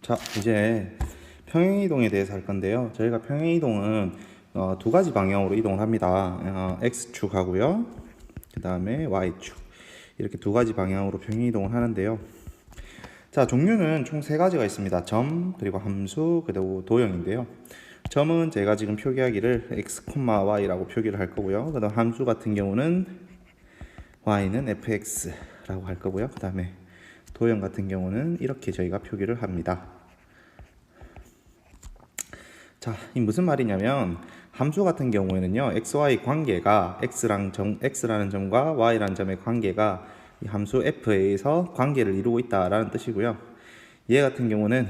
자, 이제 평행이동에 대해서 할 건데요. 저희가 평행이동은 두 가지 방향으로 이동을 합니다. X축 하고요. 그 다음에 Y축. 이렇게 두 가지 방향으로 평행이동을 하는데요. 자, 종류는 총 세 가지가 있습니다. 점, 그리고 함수, 그리고 도형인데요. 점은 제가 지금 표기하기를 x, y라고 표기를 할 거고요. 그 다음 함수 같은 경우는 y는 fx라고 할 거고요. 그 다음에 도형 같은 경우는 이렇게 저희가 표기를 합니다. 자, 이 무슨 말이냐면 함수 같은 경우에는요, xy 관계가 x라는 점과 y라는 점의 관계가 이 함수 f에서 관계를 이루고 있다라는 뜻이고요. 얘 같은 경우는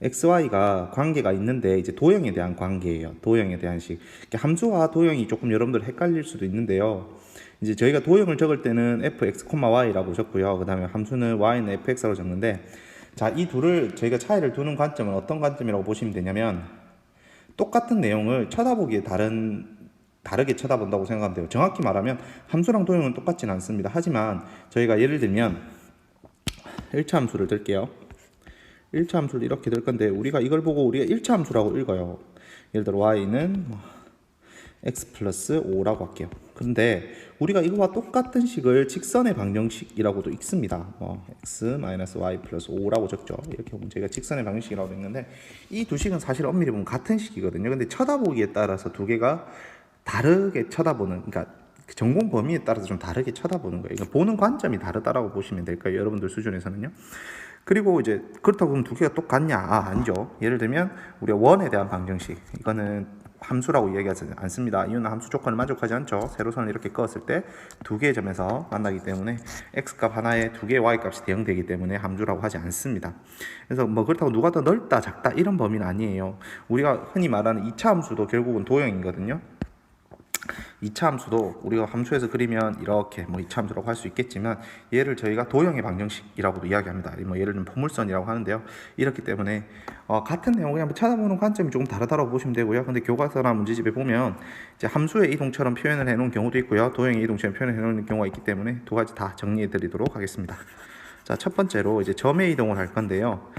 xy가 관계가 있는데 이제 도형에 대한 관계예요. 도형에 대한 식. 함수와 도형이 조금 여러분들 헷갈릴 수도 있는데요. 이제 저희가 도형을 적을 때는 fx, y라고 적고요. 그 다음에 함수는 y는 fx라고 적는데, 자, 이 둘을 저희가 차이를 두는 관점은 어떤 관점이라고 보시면 되냐면, 똑같은 내용을 쳐다보기에 다르게 쳐다본다고 생각하면 돼요. 정확히 말하면 함수랑 도형은 똑같진 않습니다. 하지만 저희가 예를 들면 1차 함수를 들게요. 1차 함수를 이렇게 들 건데, 우리가 이걸 보고 우리가 1차 함수라고 읽어요. 예를 들어 y는 x 플러스 5라고 할게요. 그런데 우리가 이거와 똑같은 식을 직선의 방정식이라고도 읽습니다. x 마이너스 y 플러스 5라고 적죠. 이렇게 보면 저희가 직선의 방정식이라고 읽는데, 이 두 식은 사실 엄밀히 보면 같은 식이거든요. 근데 쳐다보기에 따라서 두 개가 다르게 쳐다보는, 그러니까 전공 범위에 따라서 좀 다르게 쳐다보는 거예요. 그러니까 보는 관점이 다르다라고 보시면 될까요? 여러분들 수준에서는요. 그리고 이제 그렇다고 그럼 두 개가 똑같냐? 아니죠. 예를 들면 우리가 원에 대한 방정식, 이거는 함수라고 이야기하지 않습니다. 이유는 함수 조건을 만족하지 않죠. 세로선을 이렇게 그었을 때 두 개의 점에서 만나기 때문에 x값 하나에 두 개의 y값이 대응되기 때문에 함수라고 하지 않습니다. 그래서 뭐 그렇다고 누가 더 넓다 작다 이런 범위는 아니에요. 우리가 흔히 말하는 2차 함수도 결국은 도형이거든요. 2차 함수도 우리가 함수에서 그리면 이렇게 뭐 2차 함수라고 할 수 있겠지만, 얘를 저희가 도형의 방정식이라고도 이야기합니다. 뭐 예를 들면 포물선이라고 하는데요. 이렇기 때문에 같은 내용을 그냥 쳐다보는 관점이 조금 다르다고 보시면 되고요. 근데 교과서나 문제집에 보면 이제 함수의 이동처럼 표현을 해놓은 경우도 있고요, 도형의 이동처럼 표현을 해놓은 경우가 있기 때문에 두 가지 다 정리해드리도록 하겠습니다. 자, 첫 번째로 이제 점의 이동을 할 건데요.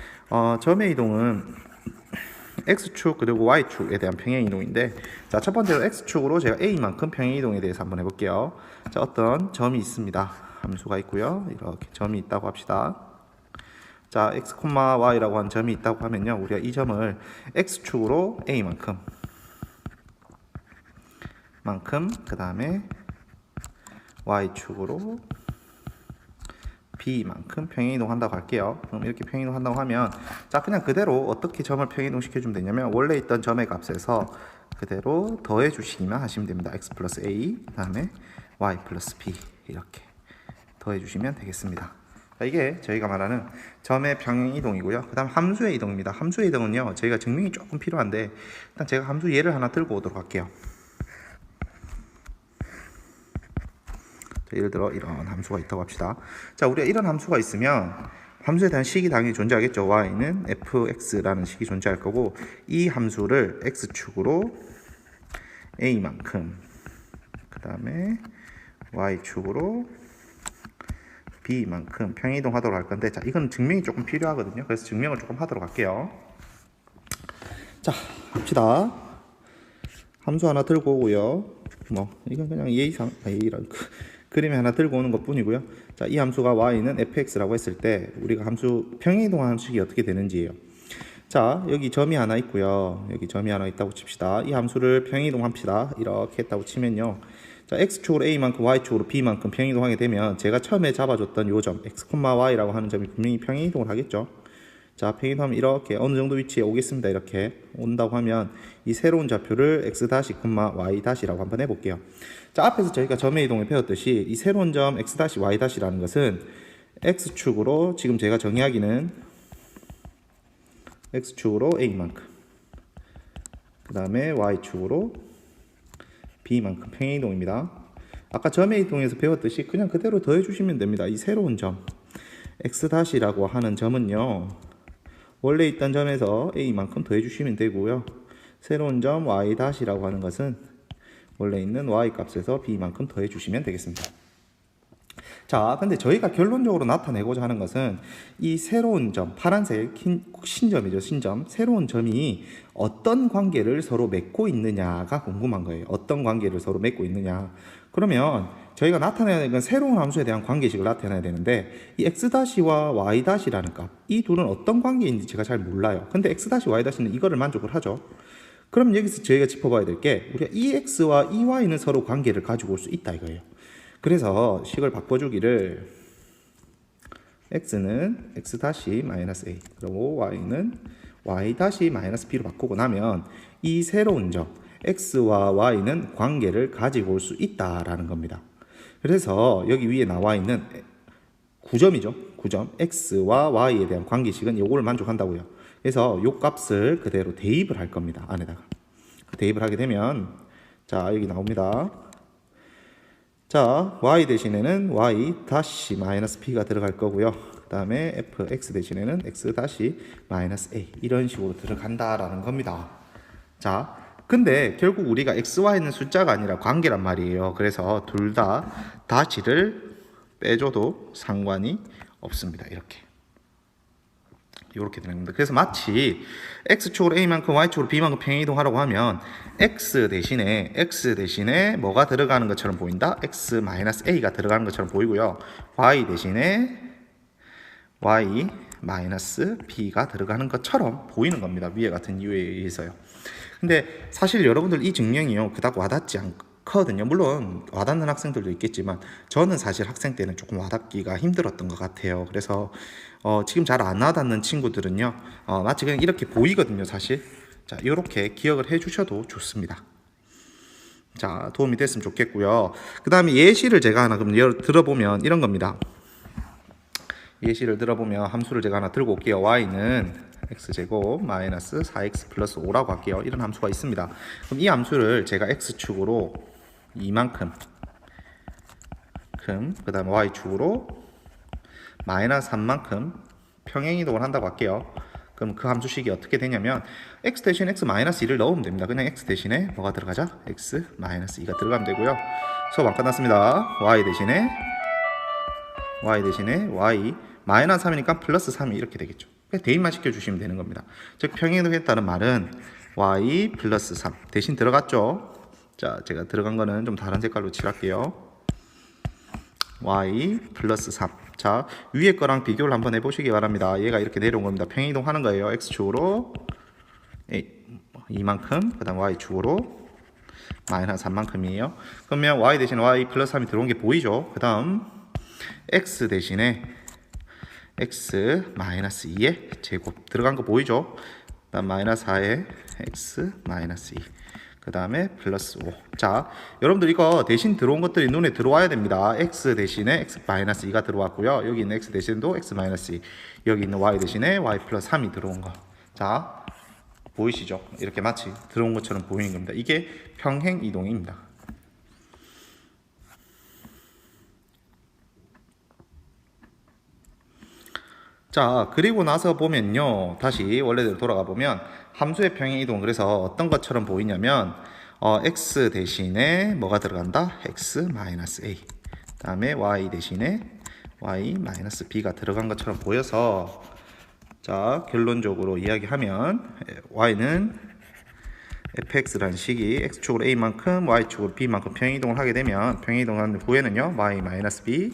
점의 이동은 X축 그리고 Y축에 대한 평행이동인데, 자, 첫 번째로 X축으로 제가 A만큼 평행이동에 대해서 한번 해볼게요. 자, 어떤 점이 있습니다. 함수가 있고요. 이렇게 점이 있다고 합시다. 자, X, Y라고 하는 점이 있다고 하면요, 우리가 이 점을 X축으로 A만큼 그 다음에 Y축으로 B만큼 평행이동 한다고 할게요. 그럼 이렇게 평행이동 한다고 하면, 자, 그냥 그대로 어떻게 점을 평행이동 시켜주면 되냐면, 원래 있던 점의 값에서 그대로 더해 주시기만 하시면 됩니다. x 플러스 a, 그 다음에 y 플러스 b, 이렇게 더해 주시면 되겠습니다. 자, 이게 저희가 말하는 점의 평행이동이고요. 그 다음 함수의 이동입니다. 함수의 이동은요, 저희가 증명이 조금 필요한데, 일단 제가 함수 예를 하나 들고 오도록 할게요. 예를 들어 이런 함수가 있다고 합시다. 자, 우리가 이런 함수가 있으면 함수에 대한 식이 당연히 존재하겠죠. y는 fx라는 식이 존재할 거고, 이 함수를 x축으로 a만큼, 그 다음에 y축으로 b만큼 평행이동 하도록 할 건데, 자, 이건 증명이 조금 필요하거든요. 그래서 증명을 조금 하도록 할게요. 자, 합시다. 함수 하나 들고 오고요. 이건 그냥 예의상, 예의란 그림에 하나 들고 오는 것 뿐이고요. 자, 이 함수가 y는 fx라고 했을 때 우리가 함수 평행이동하는 식이 어떻게 되는지예요. 자, 여기 점이 하나 있고요. 여기 점이 하나 있다고 칩시다. 이 함수를 평행이동 합시다. 이렇게 했다고 치면요, 자, x축으로 a만큼 y축으로 b만큼 평행이동하게 되면 제가 처음에 잡아줬던 요 점 x, y라고 하는 점이 분명히 평행이동을 하겠죠. 자, 평행이동하면 이렇게 어느 정도 위치에 오겠습니다. 이렇게 온다고 하면 이 새로운 좌표를 x 다시, y 다시라고 한번 해볼게요. 자, 앞에서 저희가 점의 이동을 배웠듯이 이 새로운 점 x 다시, y 다시라는 것은 x축으로, 지금 제가 정의하기는 x축으로 a만큼, 그 다음에 y축으로 b만큼 평행이동입니다. 아까 점의 이동에서 배웠듯이 그냥 그대로 더해주시면 됩니다. 이 새로운 점 x 다시라고 하는 점은요, 원래 있던 점에서 a만큼 더해주시면 되고요. 새로운 점 y 다시라고 하는 것은 원래 있는 y 값에서 b만큼 더해주시면 되겠습니다. 자, 근데 저희가 결론적으로 나타내고자 하는 것은 이 새로운 점, 파란색 신점이죠, 신점. 새로운 점이 어떤 관계를 서로 맺고 있느냐가 궁금한 거예요. 어떤 관계를 서로 맺고 있느냐. 그러면 저희가 나타내야 되는 건 새로운 함수에 대한 관계식을 나타내야 되는데 이 x-와 y-라는 값, 이 둘은 어떤 관계인지 제가 잘 몰라요. 근데 x-y-는 이거를 만족을 하죠. 그럼 여기서 저희가 짚어봐야 될 게 우리가 이 x와 이 y는 서로 관계를 가지고 올 수 있다 이거예요. 그래서 식을 바꿔주기를 x는 x-a 그리고 y는 y-b로 바꾸고 나면 이 새로운 점 x와 y는 관계를 가지고 올 수 있다라는 겁니다. 그래서 여기 위에 나와 있는 9점이죠. 9점 x와 y에 대한 관계식은 이걸 만족한다고요. 그래서 이 값을 그대로 대입을 할 겁니다. 안에다가 대입을 하게 되면 자 여기 나옵니다. 자, y 대신에는 y-b가 들어갈 거고요. 그 다음에 fx 대신에는 x-a 이런 식으로 들어간다라는 겁니다. 자, 근데 결국 우리가 xy는 숫자가 아니라 관계란 말이에요. 그래서 둘 다 다시를 빼줘도 상관이 없습니다. 이렇게 되는 겁니다. 그래서 마치 x축으로 a만큼 y축으로 b만큼 평행이동하라고 하면 x 대신에 뭐가 들어가는 것처럼 보인다? x-a가 들어가는 것처럼 보이고요. y 대신에 y-b가 들어가는 것처럼 보이는 겁니다. 위에 같은 이유에 의해서요. 근데 사실 여러분들 이 증명이요 그닥 와닿지 않거든요. 물론 와닿는 학생들도 있겠지만 저는 사실 학생 때는 조금 와닿기가 힘들었던 것 같아요. 그래서 지금 잘 안 와닿는 친구들은요 마치 그냥 이렇게 보이거든요. 사실 자 이렇게 기억을 해 주셔도 좋습니다. 자 도움이 됐으면 좋겠고요. 그 다음에 예시를 제가 하나 그럼 들어보면 이런 겁니다. 예시를 들어보면 함수를 제가 하나 들고 올게요. y는 x제곱 마이너스 4x 플러스 5라고 할게요. 이런 함수가 있습니다. 그럼 이 함수를 제가 x축으로 이만큼 그 다음에 y축으로 마이너스 3만큼 평행이동을 한다고 할게요. 그럼 그 함수식이 어떻게 되냐면 x 대신에 x 마이너스 2를 넣으면 됩니다. 그냥 x 대신에 뭐가 들어가죠? x 마이너스 2가 들어가면 되고요. 수업 안 끝났습니다. y 대신에 y 마이너스 3이니까 플러스 3이 이렇게 되겠죠. 대입만 시켜주시면 되는 겁니다. 즉 평행이동했다는 말은 y 플러스 3 대신 들어갔죠. 자 제가 들어간 거는 좀 다른 색깔로 칠할게요. y 플러스 3. 자 위에 거랑 비교를 한번 해보시기 바랍니다. 얘가 이렇게 내려온 겁니다. 평행이동 하는 거예요. x축으로 이만큼 그 다음 y축으로 마이너스 3만큼이에요. 그러면 y 대신 y 플러스 3이 들어온 게 보이죠. 그 다음 x 대신에 x 마이너스 2의 제곱 들어간 거 보이죠? 그 다음 마이너스 4에 x 마이너스 2 그 다음에 플러스 5. 자 여러분들 이거 대신 들어온 것들이 눈에 들어와야 됩니다. x 대신에 x 마이너스 2가 들어왔고요. 여기 있는 x 대신도 x 마이너스 2 여기 있는 y 대신에 y 플러스 3이 들어온 거. 자 보이시죠? 이렇게 마치 들어온 것처럼 보이는 겁니다. 이게 평행 이동입니다. 자 그리고 나서 보면요 다시 원래대로 돌아가 보면 함수의 평행이동 그래서 어떤 것처럼 보이냐면 x 대신에 뭐가 들어간다? x-a 그 다음에 y 대신에 y-b가 들어간 것처럼 보여서 자 결론적으로 이야기하면 y는 fx라는 식이 x축으로 a만큼 y축으로 b만큼 평행이동을 하게 되면 평행이동하는 후에는요 y-b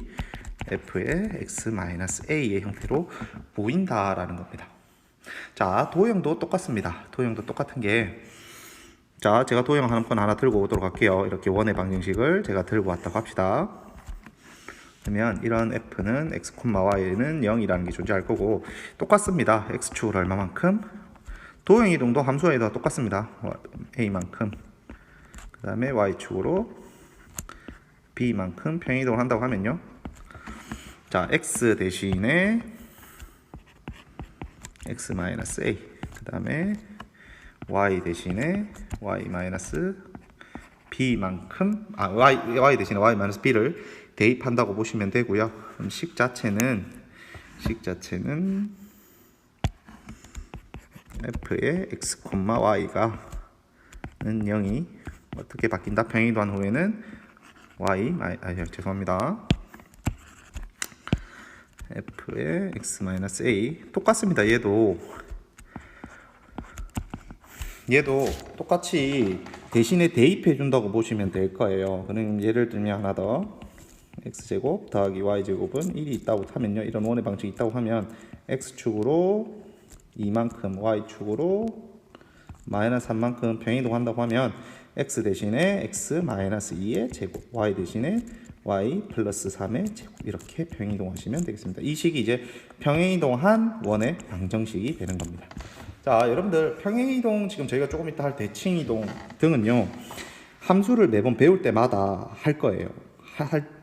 f의 x-a의 형태로 보인다라는 겁니다. 자 도형도 똑같습니다. 도형도 똑같은 게 자 제가 도형 한 번 하나 들고 오도록 할게요. 이렇게 원의 방정식을 제가 들고 왔다고 합시다. 그러면 이런 f는 x, y는 0이라는 게 존재할 거고 똑같습니다. x축으로 얼마만큼 도형 이동도 함수와 이동도 똑같습니다. a만큼 그 다음에 y축으로 b만큼 평행이동을 한다고 하면요 자 x 대신에 x-a 그 다음에 y 대신에 y-b만큼 y 대신에 y-b를 대입한다고 보시면 되고요. 그럼 식 자체는 f의 x, y가 는 0이 어떻게 바뀐다? 평행이동한 후에는 죄송합니다. f의 x-a 똑같습니다. 얘도 똑같이 대신에 대입해 준다고 보시면 될 거예요. 그럼 예를 들면 하나 더 x제곱 더하기 y제곱은 1이 있다고 하면요, 이런 원의 방식이 있다고 하면 x축으로 2만큼 y축으로 마이너스 3만큼 평행이동한다고 하면 x 대신에 x 마이너스 2의 제곱, y 대신에 y 플러스 3의 제곱, 이렇게 평행이동하시면 되겠습니다. 이 식이 이제 평행이동한 원의 방정식이 되는 겁니다. 자, 여러분들 평행이동 지금 저희가 조금 이따 할 대칭이동 등은요, 함수를 매번 배울 때마다 할 거예요.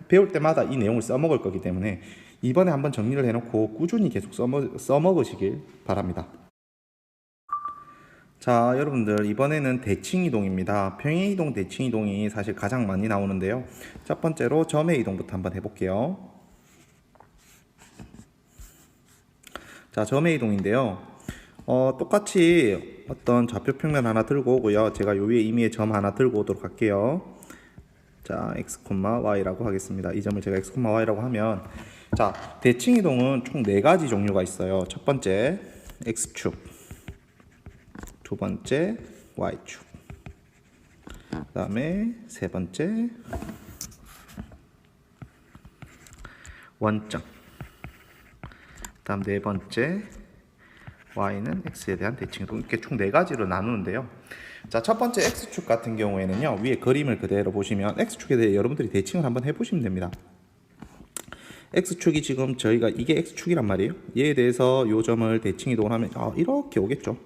배울 때마다 이 내용을 써먹을 거기 때문에 이번에 한번 정리를 해놓고 꾸준히 계속 써먹으시길 바랍니다. 자, 여러분들 이번에는 대칭이동입니다. 평행이동, 대칭이동이 사실 가장 많이 나오는데요. 첫 번째로 점의 이동부터 한번 해볼게요. 자, 점의 이동인데요. 똑같이 어떤 좌표 평면 하나 들고 오고요. 제가 요 위에 임의의 점 하나 들고 오도록 할게요. 자, x, y라고 하겠습니다. 이 점을 제가 x, y라고 하면, 자, 대칭이동은 총 4가지 종류가 있어요. 첫 번째 x축, 두 번째 y축, 그 다음에 세 번째 원점, 그 다음 네 번째 y는 x에 대한 대칭이동, 이렇게 총 4가지로 나누는데요. 자, 첫 번째 x축 같은 경우에는요, 위에 그림을 그대로 보시면 x축에 대해 여러분들이 대칭을 한번 해보시면 됩니다. x축이 지금 저희가 이게 x축이란 말이에요. 얘에 대해서 요 점을 대칭이동을 하면 이렇게 오겠죠.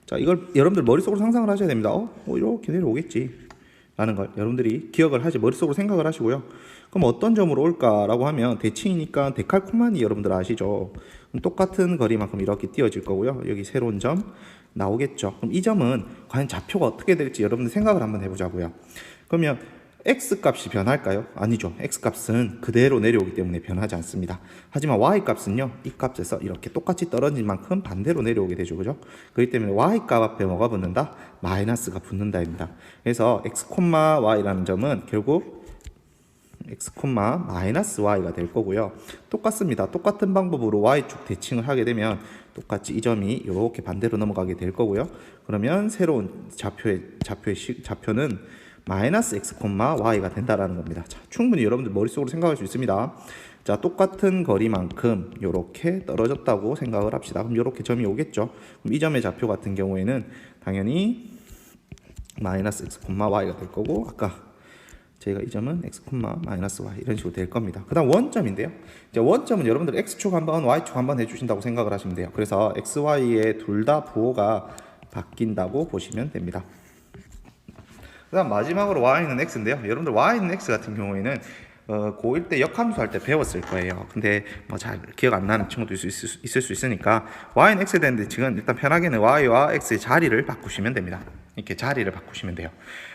자, 이걸 여러분들 머릿속으로 상상을 하셔야 됩니다. 이렇게 내려오겠지 라는 걸 여러분들이 기억을 하시, 머릿속으로 생각을 하시고요. 그럼 어떤 점으로 올까라고 하면 대칭이니까 데칼코마니 여러분들 아시죠? 그럼 똑같은 거리만큼 이렇게 띄어질 거고요. 여기 새로운 점 나오겠죠. 그럼 이 점은 과연 좌표가 어떻게 될지 여러분들 생각을 한번 해보자고요. 그러면 x값이 변할까요? 아니죠. x값은 그대로 내려오기 때문에 변하지 않습니다. 하지만 y값은요, 이 값에서 이렇게 똑같이 떨어진 만큼 반대로 내려오게 되죠. 그죠? 그렇기 때문에 y값 앞에 뭐가 붙는다? 마이너스가 붙는다입니다. 그래서 x, y라는 점은 결국 x, 마이너스 y가 될 거고요. 똑같습니다. 똑같은 방법으로 y축 대칭을 하게 되면 똑같이 이 점이 이렇게 반대로 넘어가게 될 거고요. 그러면 새로운 좌표는 마이너스 x, y가 된다라는 겁니다. 자, 충분히 여러분들 머릿속으로 생각할 수 있습니다. 자, 똑같은 거리만큼 이렇게 떨어졌다고 생각을 합시다. 그럼 이렇게 점이 오겠죠. 그럼 이 점의 좌표 같은 경우에는 당연히 마이너스 x, y가 될 거고, 아까 저희가 이 점은 x, 마이너스 y 이런 식으로 될 겁니다. 그 다음 원점인데요. 이제 원점은 여러분들 x축 한번, y축 한번 해주신다고 생각을 하시면 돼요. 그래서 x, y의 둘 다 부호가 바뀐다고 보시면 됩니다. 그 다음 마지막으로 y는 x인데요. 여러분들 y는 x 같은 경우에는 고1 때 역함수 할 때 배웠을 거예요. 근데 뭐 잘 기억 안 나는 친구도 있을 수 있으니까 y는 x에 되는데 지금 일단 편하게는 y와 x의 자리를 바꾸시면 됩니다. 이렇게 자리를 바꾸시면 돼요.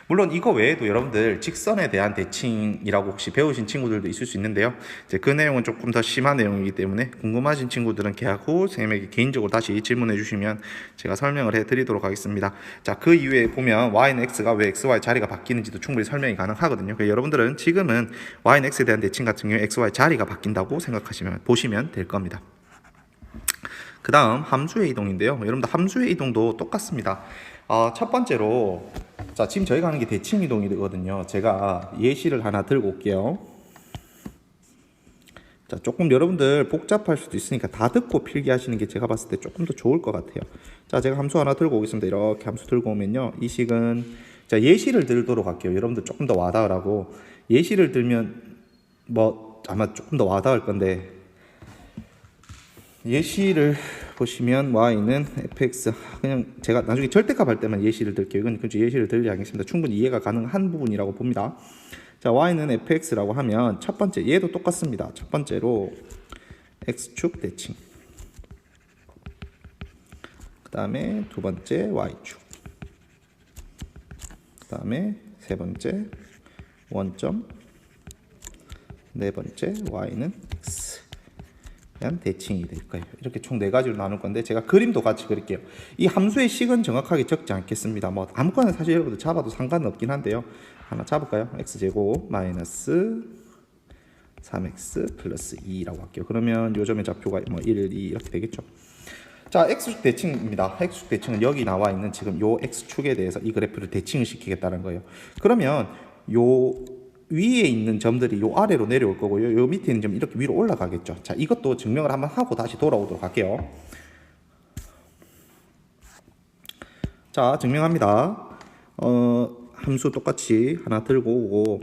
물론 이거 외에도 여러분들 직선에 대한 대칭이라고 혹시 배우신 친구들도 있을 수 있는데요. 이제 그 내용은 조금 더 심한 내용이기 때문에 궁금하신 친구들은 개학 후 선생님에게 개인적으로 다시 질문해 주시면 제가 설명을 해 드리도록 하겠습니다. 자, 그 이후에 보면 y는 x가 왜 xy 자리가 바뀌는지도 충분히 설명이 가능하거든요. 그래서 여러분들은 지금은 y는 x에 대한 대칭 같은 경우에 xy 자리가 바뀐다고 보시면 될 겁니다. 그 다음 함수의 이동인데요. 여러분들 함수의 이동도 똑같습니다. 첫 번째로, 자, 지금 저희가 하는 게 대칭 이동이거든요. 제가 예시를 하나 들고 올게요. 자, 조금 여러분들 복잡할 수도 있으니까 다 듣고 필기하시는 게 제가 봤을 때 조금 더 좋을 것 같아요. 자, 제가 함수 하나 들고 오겠습니다. 이렇게 함수 들고 오면요, 이 식은, 자, 예시를 들도록 할게요. 여러분들 조금 더 와닿으라고. 예시를 들면 뭐 아마 조금 더 와닿을 건데, 예시를 보시면 y는 fx, 그냥 제가 나중에 절대값 할 때만 예시를 들게요. 이건 그렇죠, 예시를 들지 않겠습니다. 충분히 이해가 가능한 부분이라고 봅니다. 자, y는 fx라고 하면 첫 번째, 얘도 똑같습니다. 첫 번째로 x축 대칭, 그 다음에 두 번째 y축, 그 다음에 세 번째 원점, 네 번째 y는 x 대한 대칭이 될 거예요. 이렇게 총 4가지로 나눌 건데, 제가 그림도 같이 그릴게요. 이 함수의 식은 정확하게 적지 않겠습니다. 뭐 아무거나 사실 여러분들 잡아도 상관은 없긴 한데요. 하나 잡을까요? x제곱 마이너스 3x 플러스 2라고 할게요. 그러면 요 점의 좌표가 뭐 1, 2 이렇게 되겠죠. 자, x축 대칭입니다. x축 대칭은 여기 나와 있는 지금 요 x축에 대해서 이 그래프를 대칭을 시키겠다는 거예요. 그러면 요 위에 있는 점들이 요 아래로 내려올 거고요. 요 밑에 있는 점이 이렇게 위로 올라가겠죠. 자, 이것도 증명을 한번 하고 다시 돌아오도록 할게요. 자, 증명합니다. 함수 똑같이 하나 들고 오고,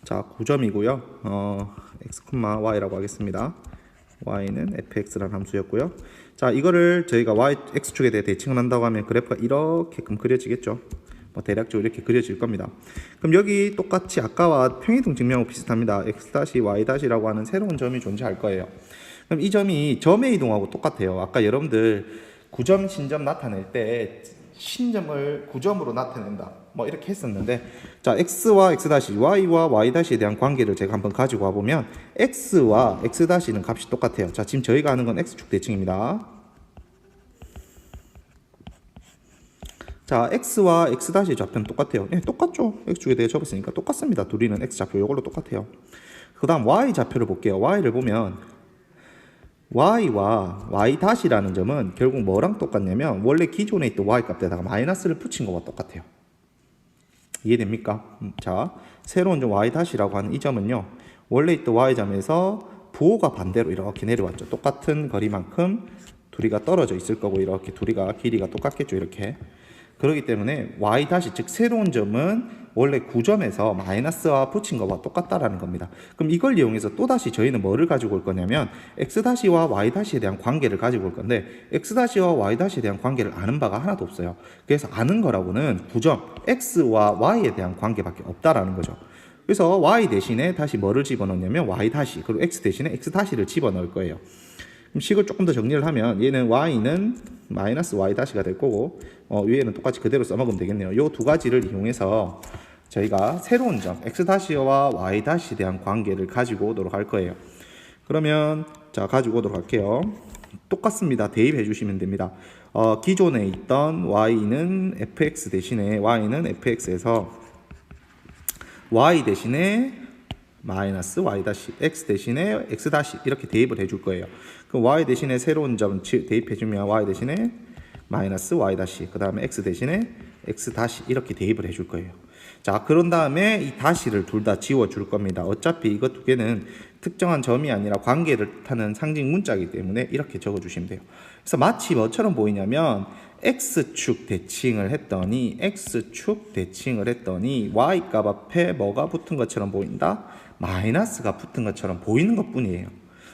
자, 9점이고요. x, y라고 하겠습니다. y는 fx라는 함수였고요. 자, 이거를 저희가 x축에 대해 대칭을 한다고 하면 그래프가 이렇게끔 그려지겠죠. 뭐 대략적으로 이렇게 그려질 겁니다. 그럼 여기 똑같이 아까와 평이동 증명하고 비슷합니다. x-, y-라고 하는 새로운 점이 존재할 거예요. 그럼 이 점이 점의 이동하고 똑같아요. 아까 여러분들 9점 신점 나타낼 때 신점을 9점으로 나타낸다 뭐 이렇게 했었는데, 자, x와 x-, y와 y-에 대한 관계를 제가 한번 가지고 와보면 x와 x-는 값이 똑같아요. 자, 지금 저희가 하는 건 x축 대칭입니다. 자, x와 x-의 좌표는 똑같아요. 예, 똑같죠. x축에 대해 적었으니까 똑같습니다. 둘이는 x좌표 이걸로 똑같아요. 그 다음 y좌표를 볼게요. y를 보면 y와 y-라는 점은 결국 뭐랑 똑같냐면 원래 기존에 있던 y값에다가 마이너스를 붙인 거와 똑같아요. 이해됩니까? 자, 새로운 점 y-라고 하는 이 점은요, 원래 있던 y점에서 부호가 반대로 이렇게 내려왔죠. 똑같은 거리만큼 둘이가 떨어져 있을 거고, 이렇게 둘이가 길이가 똑같겠죠. 이렇게. 그렇기 때문에 y-, 즉 새로운 점은 원래 9점에서 마이너스와 붙인 것과 똑같다라는 겁니다. 그럼 이걸 이용해서 또다시 저희는 뭐를 가지고 올 거냐면 x-와 y-에 대한 관계를 가지고 올 건데, x-와 y-에 대한 관계를 아는 바가 하나도 없어요. 그래서 아는 거라고는 9점 x와 y에 대한 관계밖에 없다라는 거죠. 그래서 y 대신에 다시 뭐를 집어넣냐면 y-, 그리고 x 대신에 x-를 집어넣을 거예요. 그럼 식을 조금 더 정리를 하면 얘는 y는 마이너스 y-가 될 거고, 위에는 똑같이 그대로 써먹으면 되겠네요. 이 두 가지를 이용해서 저희가 새로운 점 x-와 y-에 대한 관계를 가지고 오도록 할 거예요. 그러면 자, 가지고 오도록 할게요. 똑같습니다. 대입해 주시면 됩니다. 기존에 있던 y는 fx 대신에 y는 fx에서 y 대신에 마이너스 y-, x 대신에 x- 이렇게 대입을 해줄 거예요. 그럼 y 대신에 새로운 점 대입해주면 y 대신에 마이너스 y-, 그 다음에 x 대신에 x- 이렇게 대입을 해줄 거예요. 자, 그런 다음에 이 다시를 둘 다 지워줄 겁니다. 어차피 이거 두 개는 특정한 점이 아니라 관계를 뜻하는 상징 문자이기 때문에 이렇게 적어주시면 돼요. 그래서 마치 뭐처럼 보이냐면 x축 대칭을 했더니 y값 앞에 뭐가 붙은 것처럼 보인다? 마이너스가 붙은 것처럼 보이는 것 뿐이에요.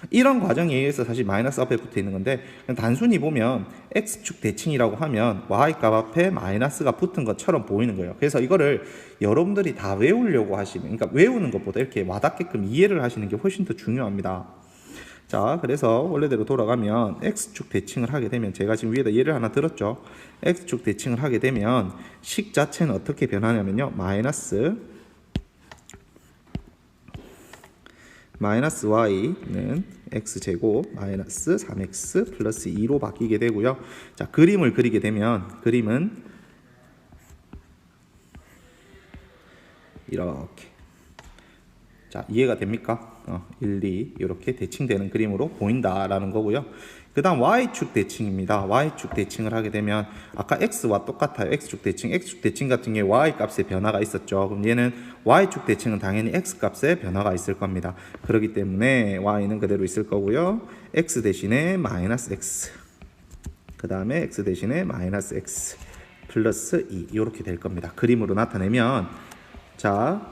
이런 과정에 의해서 사실 마이너스 앞에 붙어 있는 건데, 그냥 단순히 보면 x축 대칭이라고 하면 y값 앞에 마이너스가 붙은 것처럼 보이는 거예요. 그래서 이거를 여러분들이 다 외우려고 하시면, 그러니까 외우는 것보다 이렇게 와닿게끔 이해를 하시는 게 훨씬 더 중요합니다. 자, 그래서 원래대로 돌아가면 x축 대칭을 하게 되면, 제가 지금 위에다 예를 하나 들었죠. x축 대칭을 하게 되면 식 자체는 어떻게 변하냐면요, 마이너스 y는 x제곱 마이너스 3x 플러스 2로 바뀌게 되고요. 자, 그림을 그리게 되면 그림은 이렇게, 자, 이해가 됩니까? 1, 2 이렇게 대칭되는 그림으로 보인다라는 거고요. 그 다음 y축 대칭입니다. y축 대칭을 하게 되면 아까 x와 똑같아요. x축 대칭 같은 경우에 y 값에 변화가 있었죠. 그럼 얘는 y축 대칭은 당연히 x 값에 변화가 있을 겁니다. 그렇기 때문에 y는 그대로 있을 거고요. x 대신에 마이너스 x, 그 다음에 x 대신에 마이너스 x 플러스 2 이렇게 될 겁니다. 그림으로 나타내면, 자,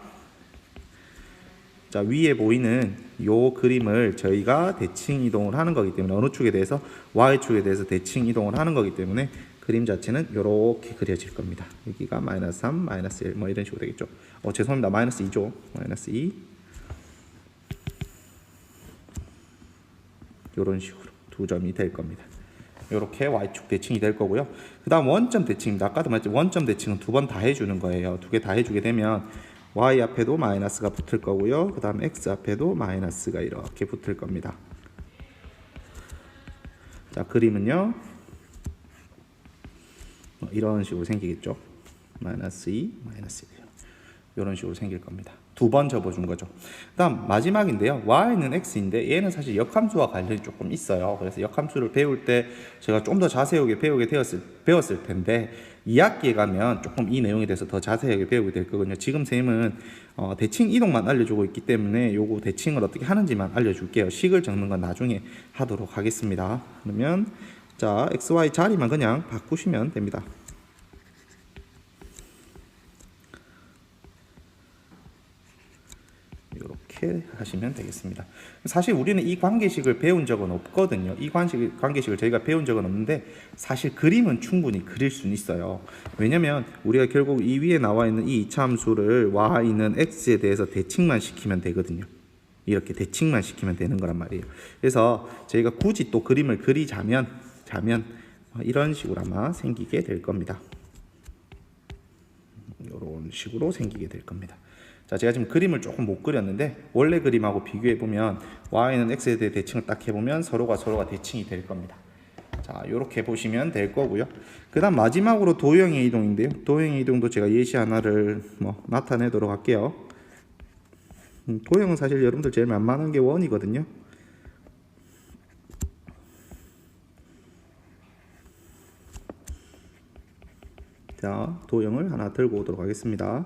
위에 보이는 요 그림을 저희가 대칭 이동을 하는 거기 때문에, 어느 축에 대해서 y축에 대해서 대칭 이동을 하는 거기 때문에 그림 자체는 이렇게 그려질 겁니다. 여기가 마이너스 3, 마이너스 1 뭐 이런 식으로 되겠죠. 죄송합니다. 마이너스 2죠. 마이너스 2 이런 식으로 두 점이 될 겁니다. 이렇게 y축 대칭이 될 거고요. 그 다음 원점 대칭입니다. 아까도 말했죠. 원점 대칭은 두 번 다 해주는 거예요. 두 개 다 해주게 되면 y 앞에도 마이너스가 붙을 거고요. 그 다음 x 앞에도 마이너스가 이렇게 붙을 겁니다. 자, 그림은요, 이런 식으로 생기겠죠. 마이너스 2, 마이너스 1. 이런 식으로 생길 겁니다. 두 번 접어준 거죠. 다음 마지막인데요. y는 x인데 얘는 사실 역함수와 관련이 조금 있어요. 그래서 역함수를 배울 때 제가 좀 더 자세하게 배웠을 텐데 2학기에 가면 조금 이 내용에 대해서 더 자세하게 배우게 될 거거든요. 지금 쌤은 대칭 이동만 알려주고 있기 때문에 요거 대칭을 어떻게 하는지만 알려줄게요. 식을 적는 건 나중에 하도록 하겠습니다. 그러면 자 xy 자리만 그냥 바꾸시면 됩니다. 이렇게 하시면 되겠습니다. 사실 우리는 이 관계식을 배운 적은 없거든요. 이 관계식을 저희가 배운 적은 없는데 사실 그림은 충분히 그릴 수는 있어요. 왜냐면 우리가 결국 이 위에 나와 있는 이 이차함수를 y는 x에 대해서 대칭만 시키면 되거든요. 이렇게 대칭만 시키면 되는 거란 말이에요. 그래서 저희가 굳이 또 그림을 그리자면 이런 식으로 아마 생기게 될 겁니다. 이런 식으로 생기게 될 겁니다. 자, 제가 지금 그림을 조금 못 그렸는데 원래 그림하고 비교해 보면 y는 x에 대해 대칭을 딱 해보면 서로가 대칭이 될 겁니다. 자, 이렇게 보시면 될 거고요. 그 다음 마지막으로 도형의 이동인데요. 도형의 이동도 제가 예시 하나를 나타내도록 할게요. 도형은 사실 여러분들 제일 만만한 게 원이거든요. 자, 도형을 하나 들고 오도록 하겠습니다.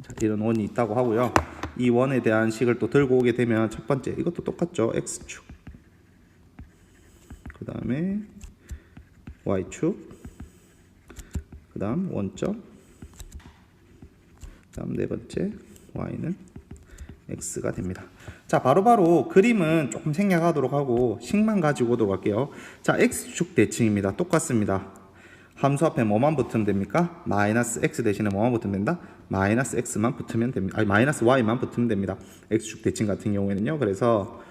자, 이런 원이 있다고 하고요. 이 원에 대한 식을 또 들고 오게 되면 첫 번째 이것도 똑같죠. x축, 그 다음에 y축, 그 다음 원점, 그 다음 네 번째 y는 x가 됩니다. 자, 바로바로 그림은 조금 생략하도록 하고 식만 가지고 오도록 할게요. 자, x축 대칭입니다. 똑같습니다. 함수 앞에 뭐만 붙으면 됩니까? 마이너스 x 대신에 뭐만 붙으면 된다? 마이너스 x만 붙으면 됩니다. 아니, 마이너스 y만 붙으면 됩니다. x축 대칭 같은 경우에는요. 그래서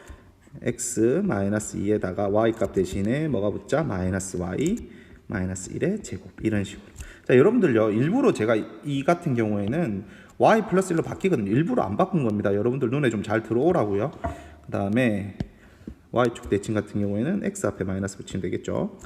x 마이너스 2에다가 y 값 대신에 뭐가 붙자? 마이너스 y 마이너스 1의 제곱, 이런 식으로. 자, 여러분들요, 일부러 제가 이 같은 경우에는 y 플러스 1로 바뀌거든요. 일부러 안 바꾼 겁니다. 여러분들 눈에 좀 잘 들어오라고요. 그 다음에 y축 대칭 같은 경우에는 x 앞에 마이너스 붙이면 되겠죠.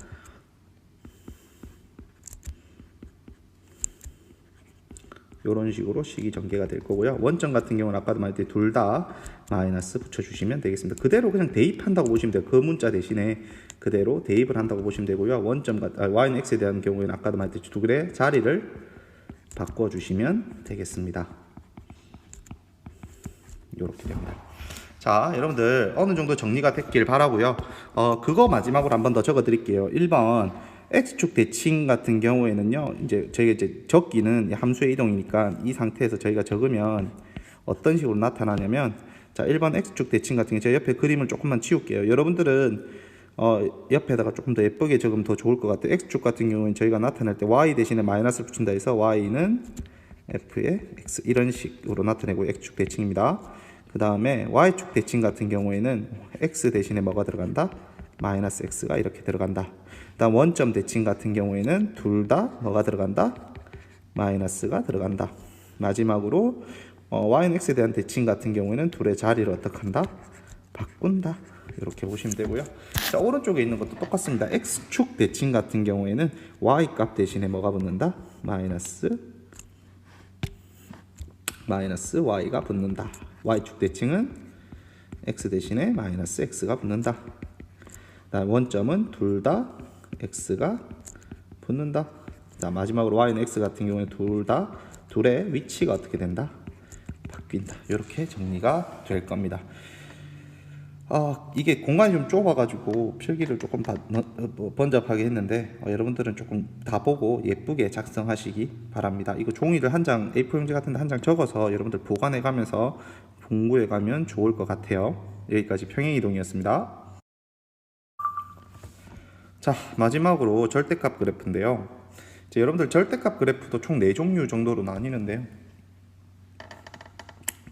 이런 식으로 식이 전개가 될 거고요. 원점 같은 경우는 아까도 말했듯이 둘 다 마이너스 붙여주시면 되겠습니다. 그대로 그냥 대입한다고 보시면 돼요. 그 문자 대신에 그대로 대입을 한다고 보시면 되고요. y는 x에 대한 경우에는 아까도 말했듯이 두 개의 자리를 바꿔주시면 되겠습니다. 이렇게 됩니다. 자, 여러분들 어느 정도 정리가 됐길 바라고요. 그거 마지막으로 한 번 더 적어 드릴게요. 1번 x축 대칭 같은 경우에는요, 저희가 적기는 함수의 이동이니까 이 상태에서 저희가 적으면 어떤 식으로 나타나냐면, 자, 1번 x축 대칭 같은 경우 제가 옆에 그림을 조금만 치울게요. 여러분들은 옆에다가 조금 더 예쁘게 적으면 더 좋을 것 같아요. x축 같은 경우는 저희가 나타낼 때 y 대신에 마이너스를 붙인다 해서 y는 f의 x, 이런 식으로 나타내고 x축 대칭입니다. 그 다음에 y축 대칭 같은 경우에는 x 대신에 뭐가 들어간다? 마이너스 x가 이렇게 들어간다. 다음 원점 대칭 같은 경우에는 둘 다 뭐가 들어간다? 마이너스가 들어간다. 마지막으로 y는 x에 대한 대칭 같은 경우에는 둘의 자리를 어떻게 한다? 바꾼다. 이렇게 보시면 되고요. 자, 오른쪽에 있는 것도 똑같습니다. x축 대칭 같은 경우에는 y 값 대신에 뭐가 붙는다? 마이너스 y가 붙는다. y축 대칭은 x 대신에 마이너스 x가 붙는다. 다음 원점은 둘 다 x가 붙는다. 자, 마지막으로 y는 x 같은 경우에 둘의 위치가 어떻게 된다? 바뀐다. 이렇게 정리가 될 겁니다. 이게 공간이 좀 좁아가지고 필기를 조금 번잡하게 했는데 여러분들은 조금 다 보고 예쁘게 작성하시기 바랍니다. 이거 종이를 한 장, A4 용지 같은데 한 장 적어서 여러분들 보관해 가면서 공부해 가면 좋을 것 같아요. 여기까지 평행이동이었습니다. 자, 마지막으로 절대값 그래프인데요. 이제 여러분들 절대값 그래프도 총 4종류 정도로 나뉘는데요.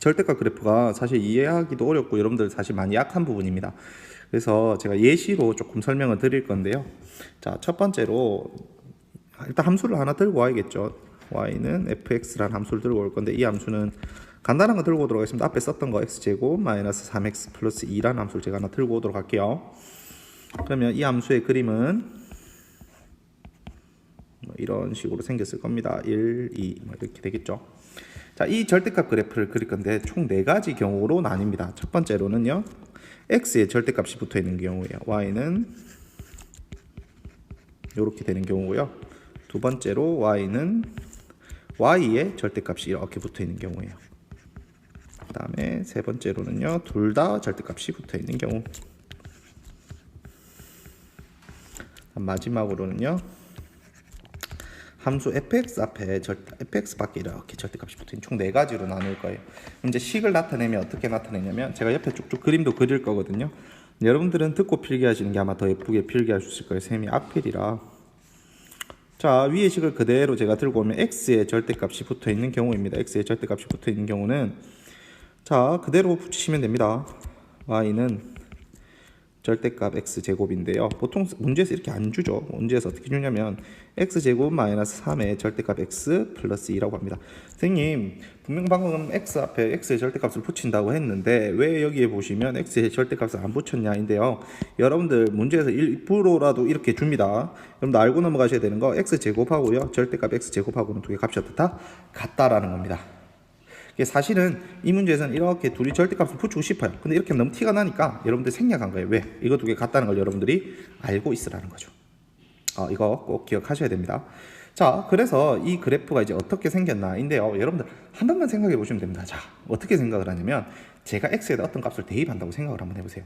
절대값 그래프가 사실 이해하기도 어렵고 여러분들 사실 많이 약한 부분입니다. 그래서 제가 예시로 조금 설명을 드릴 건데요. 자, 첫 번째로 일단 함수를 하나 들고 와야겠죠. y는 fx라는 함수를 들고 올 건데 이 함수는 간단한 거 들고 오도록 하겠습니다. 앞에 썼던 거 x제곱 마이너스 3x 플러스 2라는 함수를 제가 하나 들고 오도록 할게요. 그러면 이 함수의 그림은 뭐 이런 식으로 생겼을 겁니다. 1, 2 뭐 이렇게 되겠죠. 자, 이 절대값 그래프를 그릴 건데 총 4가지 경우로 나뉩니다. 첫 번째로는요, x의 절대값이 붙어 있는 경우예요. y는 이렇게 되는 경우고요. 두 번째로 y는 y의 절대값이 이렇게 붙어 있는 경우예요. 그 다음에 세 번째로는요, 둘 다 절대값이 붙어 있는 경우. 마지막으로는요, 함수 fx 앞에 fx 밖에 이렇게 절대값이 붙어 있는 총 4가지로 나눌 거예요. 이제 식을 나타내면 어떻게 나타내냐면, 제가 옆에 쭉쭉 그림도 그릴 거거든요. 여러분들은 듣고 필기하시는 게 아마 더 예쁘게 필기할 수 있을 거예요. 셈이 앞필이라. 자, 위의 식을 그대로 제가 들고 오면 x의 절대값이 붙어 있는 경우입니다. x의 절대값이 붙어 있는 경우는, 자, 그대로 붙이시면 됩니다. y는 절대값 x제곱인데요. 보통 문제에서 이렇게 안 주죠. 문제에서 어떻게 주냐면 x제곱 마이너스 3의 절대값 x 플러스 2라고 합니다. 선생님, 분명 방금 x 앞에 x의 절대값을 붙인다고 했는데 왜 여기에 보시면 x의 절대값을 안 붙였냐인데요. 여러분들 문제에서 1%라도 이렇게 줍니다. 여러분들 알고 넘어가셔야 되는 거, x제곱하고요, 절대값 x제곱하고는 두 개 값이 어떻다? 같다라는 겁니다. 사실은 이 문제에서는 이렇게 둘이 절대값을 붙이고 싶어요. 근데 이렇게 너무 티가 나니까 여러분들 생략한 거예요. 왜? 이거 두 개 같다는 걸 여러분들이 알고 있으라는 거죠. 이거 꼭 기억하셔야 됩니다. 자, 그래서 이 그래프가 이제 어떻게 생겼나인데요. 여러분들 한 번만 생각해 보시면 됩니다. 자, 어떻게 생각을 하냐면, 제가 x에다 어떤 값을 대입한다고 생각을 한번 해보세요.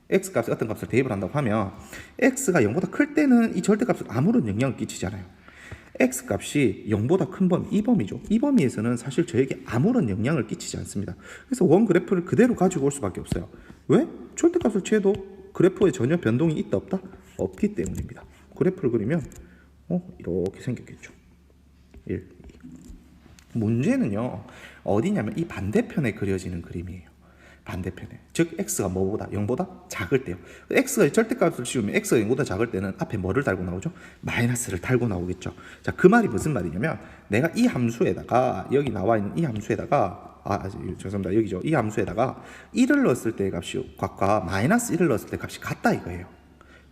x 값에 어떤 값을 대입을 한다고 하면, x가 0보다 클 때는 이 절대값을 아무런 영향을 끼치지 않아요. x 값이 0보다 큰 범위, 이 범위죠. 이 범위에서는 사실 저에게 아무런 영향을 끼치지 않습니다. 그래서 원 그래프를 그대로 가지고 올 수밖에 없어요. 왜? 절대값을 취해도 그래프에 전혀 변동이 있다 없다? 없기 때문입니다. 그래프를 그리면 이렇게 생겼겠죠. 1, 2. 문제는요, 어디냐면 이 반대편에 그려지는 그림이에요. 반대편에, 즉 x가 뭐보다? 0보다 작을 때요. x가 절대값을 씌우면 x가 0보다 작을 때는 앞에 뭐를 달고 나오죠? 마이너스를 달고 나오겠죠. 자, 그 말이 무슨 말이냐면, 내가 이 함수에다가, 여기 나와 있는 이 함수에다가, 죄송합니다, 여기죠, 이 함수에다가 1을 넣었을 때의 값이 값과 마이너스 1을 넣었을 때 값이 같다 이거예요.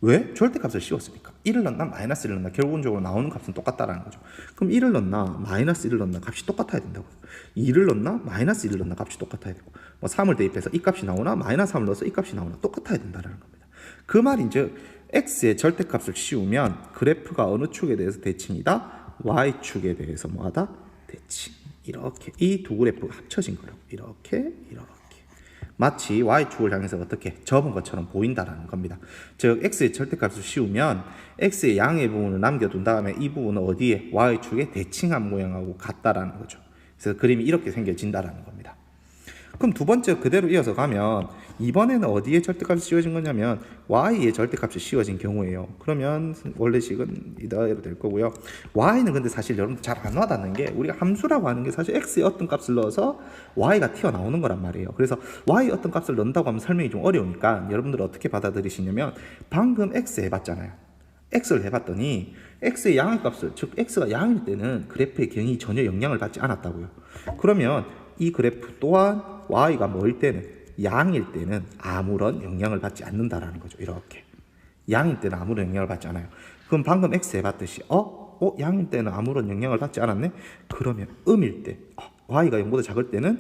왜? 절대값을 씌웠으니까. 1을 넣나 마이너스 1을 넣나 결국적으로 나오는 값은 똑같다라는 거죠. 그럼 1을 넣나 마이너스 1을 넣나 값이 똑같아야 된다고요. 2를 넣나 마이너스 1을 넣나 값이 똑같아야 되고, 뭐 3을 대입해서 이 값이 나오나 마이너스 3을 넣어서 이 값이 나오나 똑같아야 된다는 겁니다. 그 말인즉 x의 절대값을 씌우면 그래프가 어느 축에 대해서 대칭이다? y축에 대해서 뭐하다? 대칭. 이렇게 이 두 그래프가 합쳐진 거예요. 이렇게 마치 y축을 향해서 어떻게 접은 것처럼 보인다라는 겁니다. 즉 x의 절대값을 씌우면 x의 양의 부분을 남겨둔 다음에 이 부분은 어디에? y축에 대칭한 모양하고 같다라는 거죠. 그래서 그림이 이렇게 생겨진다라는 겁니다. 그럼 두 번째 그대로 이어서 가면, 이번에는 어디에 절대값이 씌워진 거냐면 y의 절대값이 씌워진 경우예요. 그러면 원래 식은 이대로 될 거고요. y는 근데 사실 여러분들 잘 안 와닿는 게, 우리가 함수라고 하는 게 사실 x의 어떤 값을 넣어서 y가 튀어나오는 거란 말이에요. 그래서 y의 어떤 값을 넣는다고 하면 설명이 좀 어려우니까 여러분들 어떻게 받아들이시냐면, 방금 x 해봤잖아요. x를 해봤더니 x의 양의 값을, 즉 x가 양일 때는 그래프의 경이 전혀 영향을 받지 않았다고요. 그러면 이 그래프 또한 y가 뭐일 때는, 양일 때는 아무런 영향을 받지 않는다라는 거죠. 이렇게 양일 때는 아무런 영향을 받지 않아요. 그럼 방금 x 해봤듯이 양일 때는 아무런 영향을 받지 않았네? 그러면 음일 때, y가 0보다 작을 때는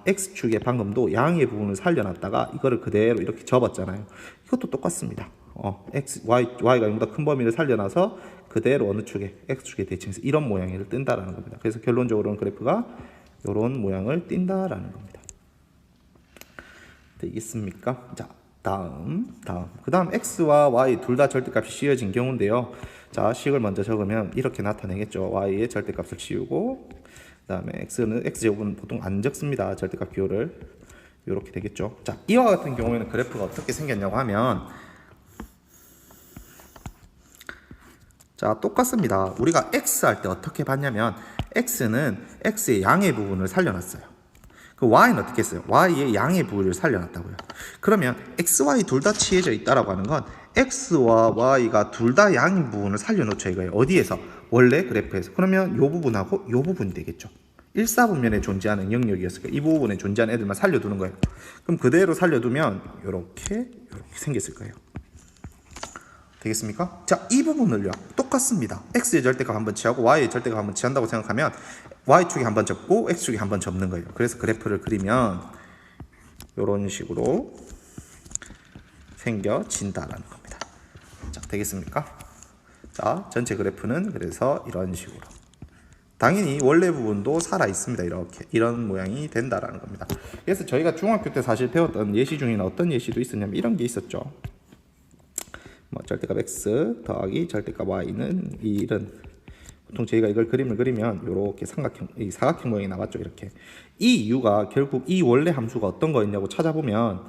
x축에 방금도 양의 부분을 살려놨다가 이거를 그대로 이렇게 접었잖아요. 이것도 똑같습니다. y가 0보다 큰 범위를 살려놔서 그대로 어느 축에, x축에 대칭해서 이런 모양을 뜬다라는 겁니다. 그래서 결론적으로는 그래프가 이런 모양을 띈다라는 겁니다. 되겠습니까? 자, 다음. 그 다음 x와 y 둘 다 절대값이 씌워진 경우인데요. 자, 식을 먼저 적으면 이렇게 나타내겠죠. y의 절대값을 씌우고, 그 다음에 x제곱은 보통 안 적습니다. 절대값 비율을. 이렇게 되겠죠. 자, 이와 같은 경우에는 그래프가 어떻게 생겼냐고 하면, 자, 똑같습니다. 우리가 x 할 때 어떻게 봤냐면, x는 x의 양의 부분을 살려놨어요. 그 y는 어떻게 했어요? y의 양의 부분을 살려놨다고요. 그러면 x, y 둘 다 취해져 있다라고 하는 건 x와 y가 둘 다 양의 부분을 살려놓죠 이거예요. 어디에서? 원래 그래프에서. 그러면 이 부분하고 이 부분이 되겠죠. 1사분면에 존재하는 영역이었으니까 이 부분에 존재하는 애들만 살려두는 거예요. 그럼 그대로 살려두면 이렇게 생겼을 거예요. 되겠습니까? 자, 이 부분을요 똑같습니다. x의 절대값 한번 취하고 y의 절대값 한번 취한다고 생각하면 y축에 한번 접고 x축에 한번 접는 거예요. 그래서 그래프를 그리면 이런 식으로 생겨진다라는 겁니다. 자, 되겠습니까? 자, 전체 그래프는 그래서 이런 식으로, 당연히 원래 부분도 살아 있습니다. 이렇게 이런 모양이 된다라는 겁니다. 그래서 저희가 중학교 때 사실 배웠던 예시 중에는 어떤 예시도 있었냐면 이런 게 있었죠. 뭐 절대값 x 더하기 절대값 y는 이런, 보통 저희가 이걸 그림을 그리면 이렇게 이 사각형 모양이 나왔죠. 이렇게. 이 이유가 결국 이 원래 함수가 어떤 거였냐고 찾아보면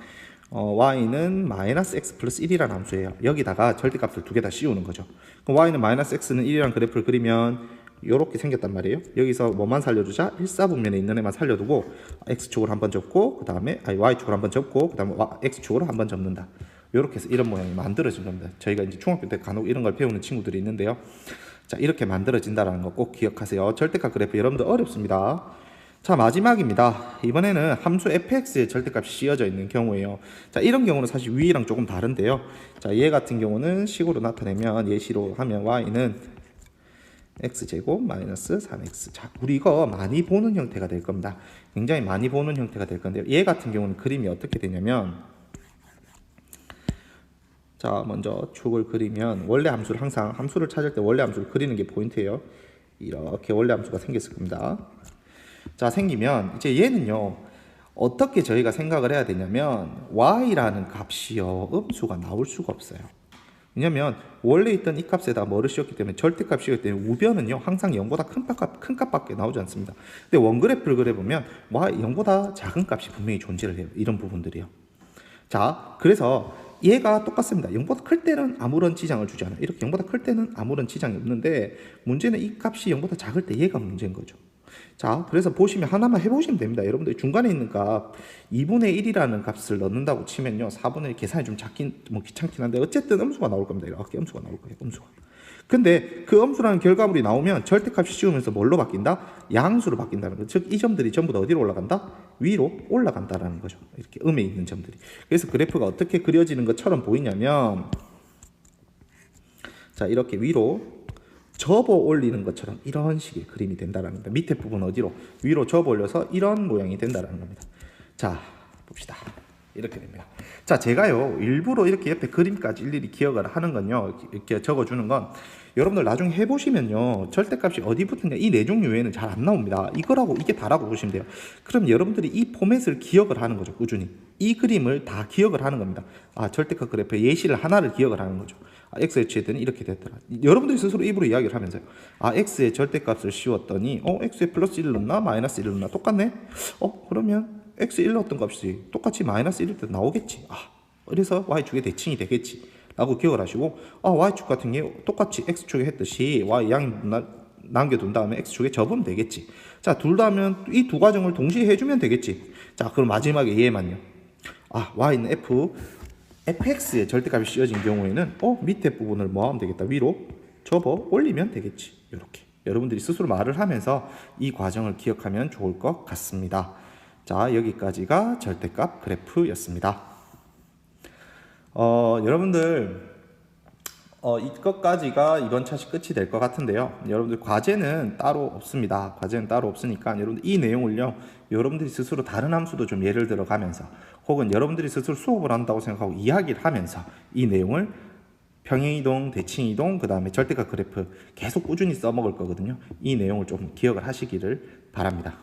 y는 마이너스 x 플러스 1이라는 함수예요. 여기다가 절대값을 두 개 다 씌우는 거죠. 그럼 y는 마이너스 x는 1이라는 그래프를 그리면 이렇게 생겼단 말이에요. 여기서 뭐만 살려두자? 1사분면에 있는 애만 살려두고 x축으로 한번 접고 그 다음에 y축으로 한번 접고 그 다음에 x축으로 한번 접는다. 이렇게 해서 이런 모양이 만들어진 겁니다. 저희가 이제 중학교 때 간혹 이런 걸 배우는 친구들이 있는데요. 자, 이렇게 만들어진다는 거 꼭 기억하세요. 절대값 그래프 여러분들 어렵습니다. 자, 마지막입니다. 이번에는 함수 fx의 절대값이 씌워져 있는 경우예요. 자, 이런 경우는 사실 위랑 조금 다른데요. 자, 얘 같은 경우는 식으로 나타내면, 예시로 하면 y는 x제곱 마이너스 3x. 자, 우리 이거 많이 보는 형태가 될 겁니다. 굉장히 많이 보는 형태가 될 건데요. 얘 같은 경우는 그림이 어떻게 되냐면, 자, 먼저 축을 그리면 원래 함수를, 항상 함수를 찾을 때 원래 함수를 그리는 게 포인트예요. 이렇게 원래 함수가 생겼을 겁니다. 자, 생기면 이제 얘는요 어떻게 저희가 생각을 해야 되냐면, y라는 값이요 음수가 나올 수가 없어요. 왜냐면 원래 있던 이 값에다 뭐를 씌웠기 때문에, 절대값 씌웠기 때문에 우변은요 항상 0보다 큰 값밖에 나오지 않습니다. 근데 원그래프를 그려보면 y 0보다 작은 값이 분명히 존재를 해요. 이런 부분들이요. 자, 그래서 얘가 똑같습니다. 0보다 클 때는 아무런 지장을 주지 않아요. 이렇게 0보다 클 때는 아무런 지장이 없는데, 문제는 이 값이 0보다 작을 때 얘가 문제인 거죠. 자, 그래서 보시면 하나만 해보시면 됩니다. 여러분들 중간에 있는 값 2분의 1이라는 값을 넣는다고 치면요 4분의 1 계산이 좀 귀찮긴 한데 어쨌든 음수가 나올 겁니다. 이렇게 음수가 나올 거예요. 음수가. 근데 그 음수라는 결과물이 나오면 절대값이 씌우면서 뭘로 바뀐다? 양수로 바뀐다는 거죠. 즉 이 점들이 전부 다 어디로 올라간다? 위로 올라간다라는 거죠. 이렇게 음에 있는 점들이. 그래서 그래프가 어떻게 그려지는 것처럼 보이냐면, 자, 이렇게 위로 접어 올리는 것처럼 이런 식의 그림이 된다는 겁니다. 밑에 부분 어디로? 위로 접어 올려서 이런 모양이 된다는 겁니다. 자, 봅시다. 이렇게 됩니다. 자, 제가요 일부러 이렇게 옆에 그림까지 일일이 기억을 하는 건요, 이렇게 적어주는 건 여러분들 나중에 해보시면요 절대값이 어디 붙은가 이 네 종류 외에는 잘 안 나옵니다. 이거라고, 이게 다라고 보시면 돼요. 그럼 여러분들이 이 포맷을 기억을 하는 거죠. 꾸준히 이 그림을 다 기억을 하는 겁니다. 아, 절대값 그래프의 예시를 하나를 기억을 하는 거죠. 아, x의 취했더니 이렇게 됐더라. 여러분들이 스스로 입으로 이야기를 하면서요, 아, x의 절대값을 씌웠더니 x에 플러스 1을 넣나 마이너스 1을 넣나 똑같네. 그러면 x 1 넣었던 값이 똑같이 마이너스 1일 때 나오겠지. 아, 그래서 y축의 대칭이 되겠지 라고 기억을 하시고, 아, y축 같은 경우 똑같이 x축에 했듯이 y 양 남겨둔 다음에 x축에 접으면 되겠지. 자, 둘 다 하면 이 두 과정을 동시에 해주면 되겠지. 자, 그럼 마지막에 얘만요. 아, y는 fx의 절대값이 씌워진 경우에는 밑에 부분을 뭐 하면 되겠다? 위로 접어 올리면 되겠지. 이렇게 여러분들이 스스로 말을 하면서 이 과정을 기억하면 좋을 것 같습니다. 자, 여기까지가 절대값 그래프였습니다. 여러분들 이것까지가 이번 차시 끝이 될 것 같은데요. 여러분들 과제는 따로 없습니다. 과제는 따로 없으니까 여러분들 이 내용을요 여러분들이 스스로 다른 함수도 좀 예를 들어 가면서, 혹은 여러분들이 스스로 수업을 한다고 생각하고 이야기를 하면서 이 내용을 평행이동, 대칭이동, 그 다음에 절대값 그래프 계속 꾸준히 써먹을 거거든요. 이 내용을 좀 기억을 하시기를 바랍니다.